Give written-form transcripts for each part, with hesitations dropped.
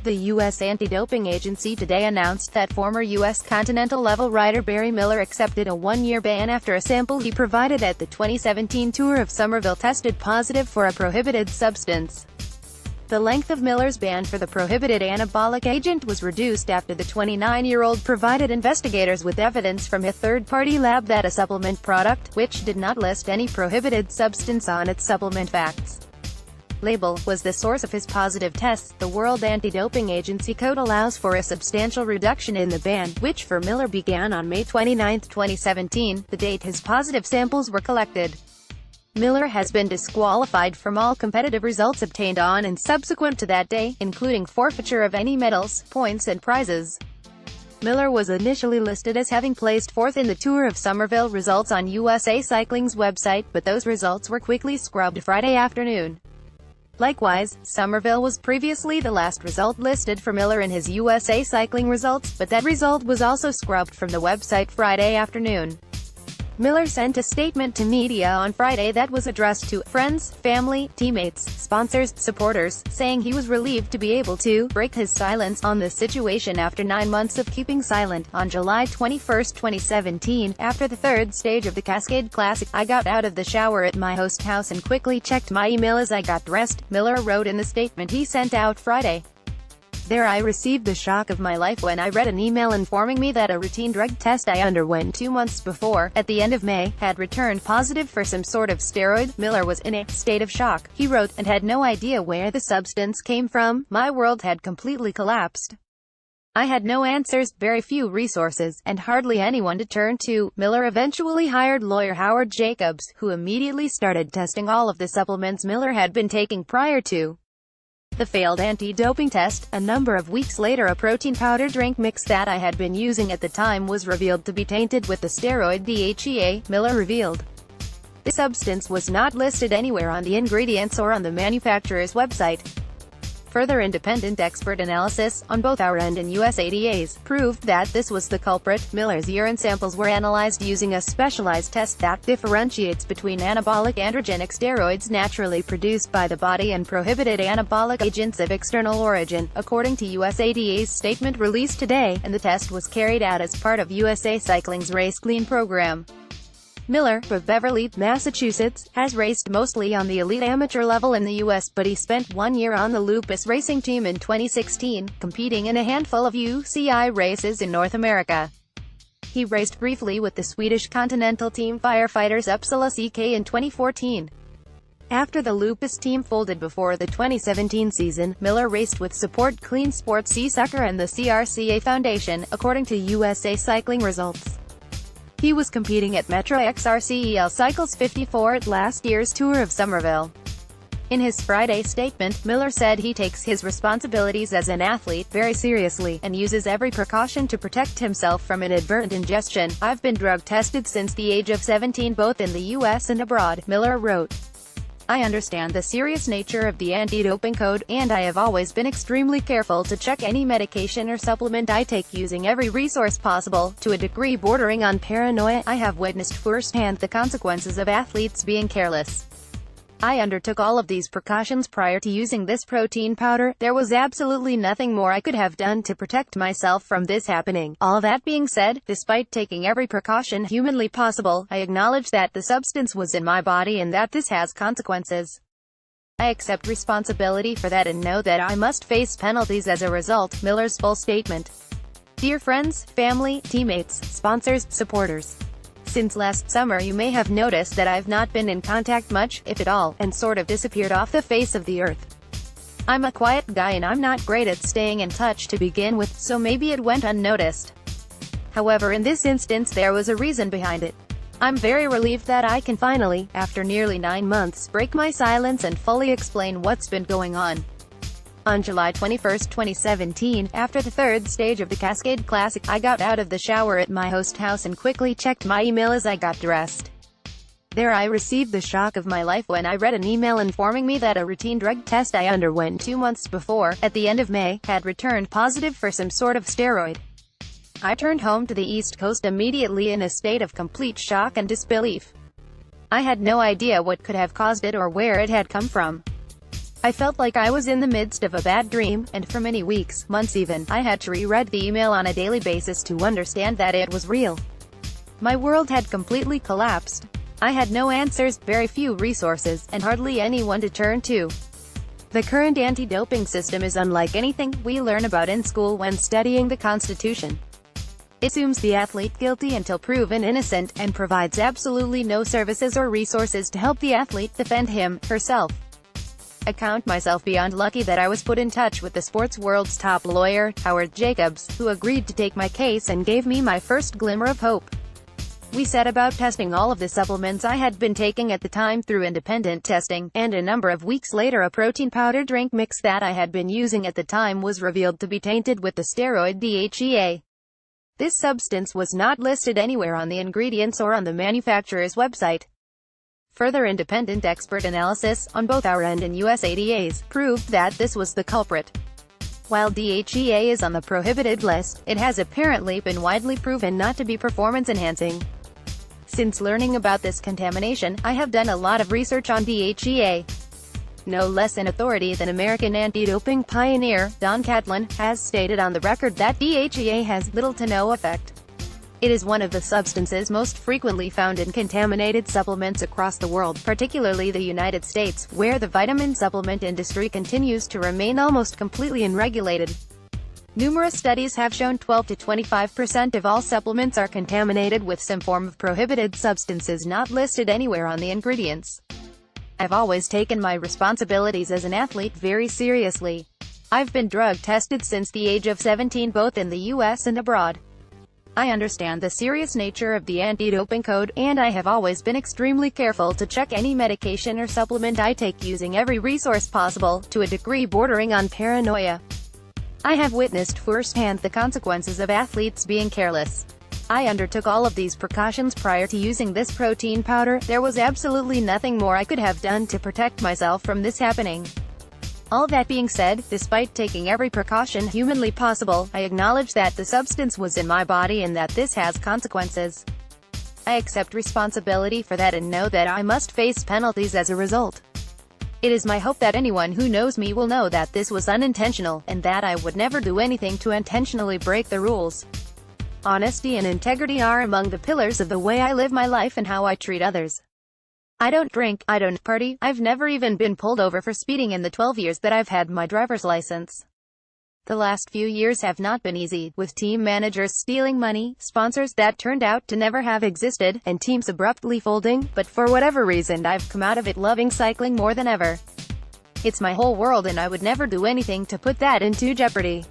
The U.S. anti-doping agency today announced that former US Continental level rider Barry Miller accepted a one-year ban after a sample he provided at the 2017 Tour of Somerville tested positive for a prohibited substance. The length of Miller's ban for the prohibited anabolic agent was reduced after the 29-year-old provided investigators with evidence from a third-party lab that a supplement product, which did not list any prohibited substance on its supplement facts label, was the source of his positive tests. The World Anti-Doping Agency code allows for a substantial reduction in the ban, which for Miller began on May 29, 2017, the date his positive samples were collected. Miller has been disqualified from all competitive results obtained on and subsequent to that day, including forfeiture of any medals, points and prizes. Miller was initially listed as having placed fourth in the Tour of Somerville results on USA Cycling's website, but those results were quickly scrubbed Friday afternoon. Likewise, Somerville was previously the last result listed for Miller in his USA Cycling results, but that result was also scrubbed from the website Friday afternoon. Miller sent a statement to media on Friday that was addressed to friends, family, teammates, sponsors, supporters, saying he was relieved to be able to break his silence on the situation after 9 months of keeping silent. On July 21, 2017, after the third stage of the Cascade Classic, I got out of the shower at my host house and quickly checked my email as I got dressed, Miller wrote in the statement he sent out Friday. There I received the shock of my life when I read an email informing me that a routine drug test I underwent 2 months before, at the end of May, had returned positive for some sort of steroid. Miller was in a state of shock, he wrote, and had no idea where the substance came from. My world had completely collapsed. I had no answers, very few resources, and hardly anyone to turn to. Miller eventually hired lawyer Howard Jacobs, who immediately started testing all of the supplements Miller had been taking prior to the failed anti-doping test. A number of weeks later, a protein powder drink mix that I had been using at the time was revealed to be tainted with the steroid DHEA, Miller revealed. The substance was not listed anywhere on the ingredients or on the manufacturer's website. Further independent expert analysis, on both our end and USADA's, proved that this was the culprit. Miller's urine samples were analyzed using a specialized test that differentiates between anabolic androgenic steroids naturally produced by the body and prohibited anabolic agents of external origin, according to USADA's statement released today, and the test was carried out as part of USA Cycling's Race Clean program. Miller, of Beverly, Massachusetts, has raced mostly on the elite amateur level in the U.S., but he spent 1 year on the Lupus racing team in 2016, competing in a handful of UCI races in North America. He raced briefly with the Swedish Continental team Firefighters Uppsala CK in 2014. After the Lupus team folded before the 2017 season, Miller raced with Support Clean Sports C-Sucker and the CRCA Foundation, according to USA Cycling results. He was competing at Metro XRCEL Cycles 54 at last year's Tour of Somerville. In his Friday statement, Miller said he takes his responsibilities as an athlete very seriously, and uses every precaution to protect himself from inadvertent ingestion. I've been drug tested since the age of 17 both in the US and abroad, Miller wrote. I understand the serious nature of the anti-doping code, and I have always been extremely careful to check any medication or supplement I take using every resource possible, to a degree bordering on paranoia. I have witnessed firsthand the consequences of athletes being careless. I undertook all of these precautions prior to using this protein powder. There was absolutely nothing more I could have done to protect myself from this happening. All that being said, despite taking every precaution humanly possible, I acknowledge that the substance was in my body and that this has consequences. I accept responsibility for that and know that I must face penalties as a result. Miller's full statement. Dear friends, family, teammates, sponsors, supporters. Since last summer you may have noticed that I've not been in contact much, if at all, and sort of disappeared off the face of the earth. I'm a quiet guy and I'm not great at staying in touch to begin with, so maybe it went unnoticed. However, in this instance there was a reason behind it. I'm very relieved that I can finally, after nearly 9 months, break my silence and fully explain what's been going on. On July 21, 2017, after the third stage of the Cascade Classic, I got out of the shower at my host house and quickly checked my email as I got dressed. There I received the shock of my life when I read an email informing me that a routine drug test I underwent 2 months before, at the end of May, had returned positive for some sort of steroid. I turned home to the East Coast immediately in a state of complete shock and disbelief. I had no idea what could have caused it or where it had come from. I felt like I was in the midst of a bad dream, and for many weeks, months even, I had to reread the email on a daily basis to understand that it was real. My world had completely collapsed. I had no answers, very few resources, and hardly anyone to turn to. The current anti-doping system is unlike anything we learn about in school when studying the Constitution. It assumes the athlete guilty until proven innocent, and provides absolutely no services or resources to help the athlete defend him, herself. I count myself beyond lucky that I was put in touch with the sports world's top lawyer, Howard Jacobs, who agreed to take my case and gave me my first glimmer of hope. We set about testing all of the supplements I had been taking at the time through independent testing, and a number of weeks later a protein powder drink mix that I had been using at the time was revealed to be tainted with the steroid DHEA. This substance was not listed anywhere on the ingredients or on the manufacturer's website. Further independent expert analysis, on both our end and USADA's, proved that this was the culprit. While DHEA is on the prohibited list, it has apparently been widely proven not to be performance-enhancing. Since learning about this contamination, I have done a lot of research on DHEA. No less an authority than American anti-doping pioneer, Don Catlin, has stated on the record that DHEA has little to no effect. It is one of the substances most frequently found in contaminated supplements across the world, particularly the United States, where the vitamin supplement industry continues to remain almost completely unregulated. Numerous studies have shown 12 to 25% of all supplements are contaminated with some form of prohibited substances not listed anywhere on the ingredients. I've always taken my responsibilities as an athlete very seriously. I've been drug tested since the age of 17 both in the US and abroad. I understand the serious nature of the anti-doping code, and I have always been extremely careful to check any medication or supplement I take using every resource possible, to a degree bordering on paranoia. I have witnessed firsthand the consequences of athletes being careless. I undertook all of these precautions prior to using this protein powder. There was absolutely nothing more I could have done to protect myself from this happening. All that being said, despite taking every precaution humanly possible, I acknowledge that the substance was in my body and that this has consequences. I accept responsibility for that and know that I must face penalties as a result. It is my hope that anyone who knows me will know that this was unintentional, and that I would never do anything to intentionally break the rules. Honesty and integrity are among the pillars of the way I live my life and how I treat others. I don't drink, I don't party, I've never even been pulled over for speeding in the 12 years that I've had my driver's license. The last few years have not been easy, with team managers stealing money, sponsors that turned out to never have existed, and teams abruptly folding, but for whatever reason I've come out of it loving cycling more than ever. It's my whole world and I would never do anything to put that into jeopardy.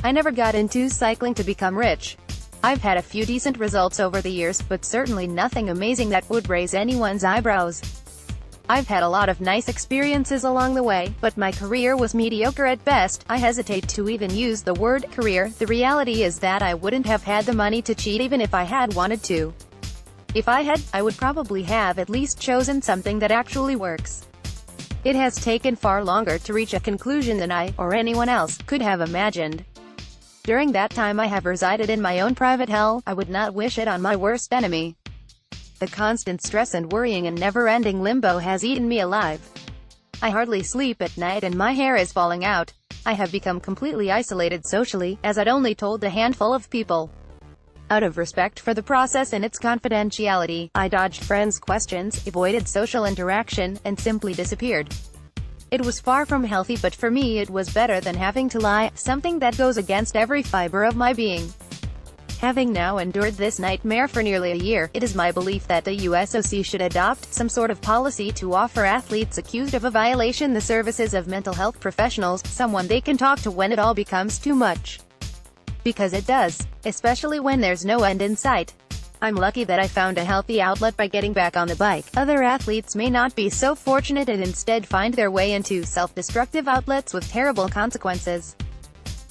I never got into cycling to become rich. I've had a few decent results over the years, but certainly nothing amazing that would raise anyone's eyebrows. I've had a lot of nice experiences along the way, but my career was mediocre at best. I hesitate to even use the word career. The reality is that I wouldn't have had the money to cheat even if I had wanted to. If I had, I would probably have at least chosen something that actually works. It has taken far longer to reach a conclusion than I, or anyone else, could have imagined. During that time I have resided in my own private hell. I would not wish it on my worst enemy. The constant stress and worrying and never-ending limbo has eaten me alive. I hardly sleep at night and my hair is falling out. I have become completely isolated socially, as I'd only told a handful of people. Out of respect for the process and its confidentiality, I dodged friends' questions, avoided social interaction, and simply disappeared. It was far from healthy, but for me it was better than having to lie, something that goes against every fiber of my being. Having now endured this nightmare for nearly a year, it is my belief that the USOC should adopt some sort of policy to offer athletes accused of a violation the services of mental health professionals, someone they can talk to when it all becomes too much. Because it does, especially when there's no end in sight. I'm lucky that I found a healthy outlet by getting back on the bike. Other athletes may not be so fortunate and instead find their way into self-destructive outlets with terrible consequences.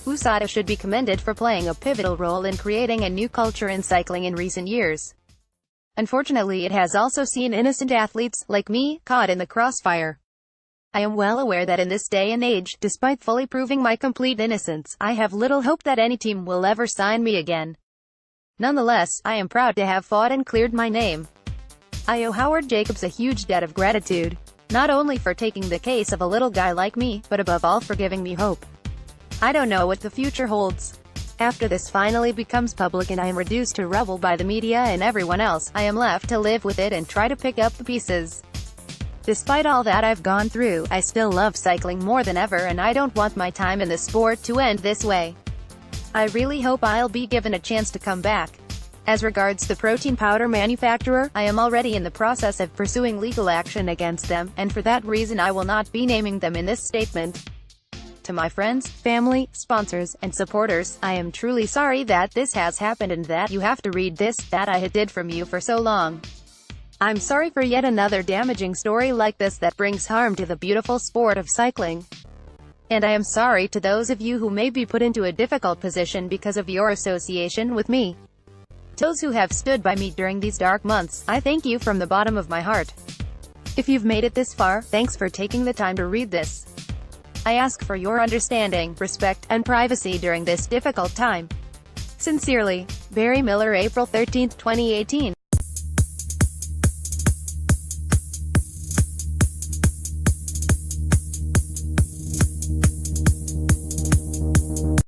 USADA should be commended for playing a pivotal role in creating a new culture in cycling in recent years. Unfortunately, it has also seen innocent athletes, like me, caught in the crossfire. I am well aware that in this day and age, despite fully proving my complete innocence, I have little hope that any team will ever sign me again. Nonetheless, I am proud to have fought and cleared my name. I owe Howard Jacobs a huge debt of gratitude. not only for taking the case of a little guy like me, but above all for giving me hope. I don't know what the future holds. After this finally becomes public and I am reduced to rubble by the media and everyone else, I am left to live with it and try to pick up the pieces. Despite all that I've gone through, I still love cycling more than ever, and I don't want my time in the sport to end this way. I really hope I'll be given a chance to come back. As regards the protein powder manufacturer, I am already in the process of pursuing legal action against them, and for that reason I will not be naming them in this statement. To my friends, family, sponsors, and supporters, I am truly sorry that this has happened and that you have to read this, that I hid from you for so long. I'm sorry for yet another damaging story like this that brings harm to the beautiful sport of cycling. And I am sorry to those of you who may be put into a difficult position because of your association with me. To those who have stood by me during these dark months, I thank you from the bottom of my heart. If you've made it this far, thanks for taking the time to read this. I ask for your understanding, respect, and privacy during this difficult time. Sincerely, Barry Miller, April 13, 2018.